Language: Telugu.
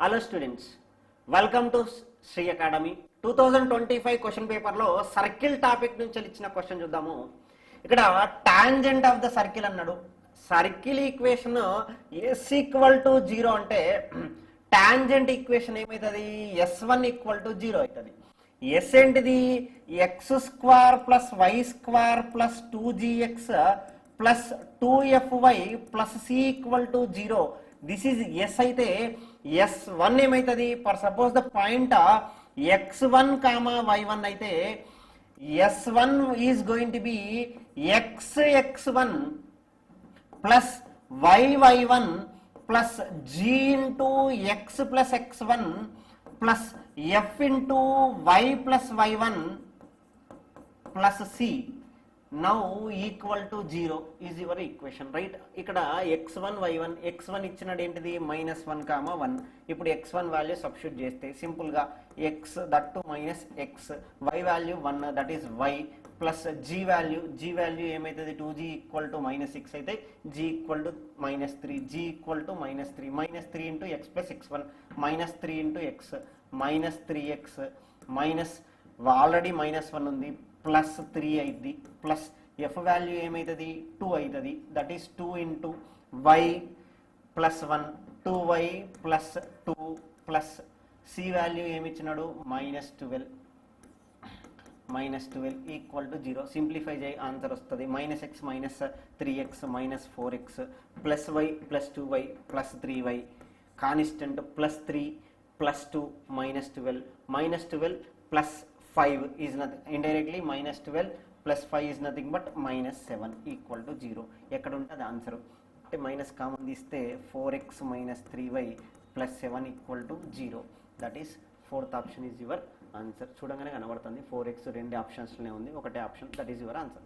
Hello students, welcome to Sri academy. 2025 question పేపర్లో సర్కిల్ టాపిక్ నుంచి ఇచ్చిన క్వశ్చన్ చూద్దాము. ఇక్కడ టాంజెంట్ ఆఫ్ ద సర్కిల్ అన్నాడు. Circle equation S equal to 0 అంటే టాంజెంట్ ఈక్వేషన్ ఏమవుతుంది? S1 ఈక్వల్ టు 0 అవుతుంది. ఎస్ ఏంటిది? X square plus y square plus 2gx plus 2fy plus c equal to 0. This is S అయితే S1 ఏమవుతుంది? For suppose the point x1 comma y1 అయితే S1 is going to be x1 plus y1 plus g into x plus x1 plus f into y plus y1 plus c now equal to 0 is your equation, right? ఇక్కడ x1 y1, x1 ఇచ్చినది ఏంటిది? -1 కామా 1. ఇప్పుడు x1 వాల్యూ సబ్స్టిట్యూట్ చేస్తే సింపుల్గా x that to minus x, y value 1 that is y plus g value ఏమవుతుంది? 2g ఈక్వల్ టు -6 అయితే g equal to -3, g equal to -3 into x plus x1 -3 into x -3x minus already -1 ఉంది ప్లస్ 3 అయింది ప్లస్ ఎఫ్ వాల్యూ ఏమవుతుంది? 2 అవుతుంది. That is 2 into y plus 1 2y plus 2 plus c value ఏమి ఇచ్చినాడు? -12 ఈక్వల్ టు 0. సింప్లిఫై చేయి, ఆన్సర్ వస్తుంది. -x minus 3x minus 4x plus y plus 2y plus 3y constant plus 3 plus 2 -12 plus 5 is nothing, indirectly -12 plus 5 is nothing but -7 equal to 0. ఎక్కడ ఉంటుంది ఆన్సర్ అంటే మైనస్ కామన్ తీస్తే 4x minus 3y plus 7 equal to 0. That is fourth option is your answer. చూడగానే కనబడుతుంది 4x రెండు ఆప్షన్స్లోనే ఉంది, ఒకటే option. That is your answer.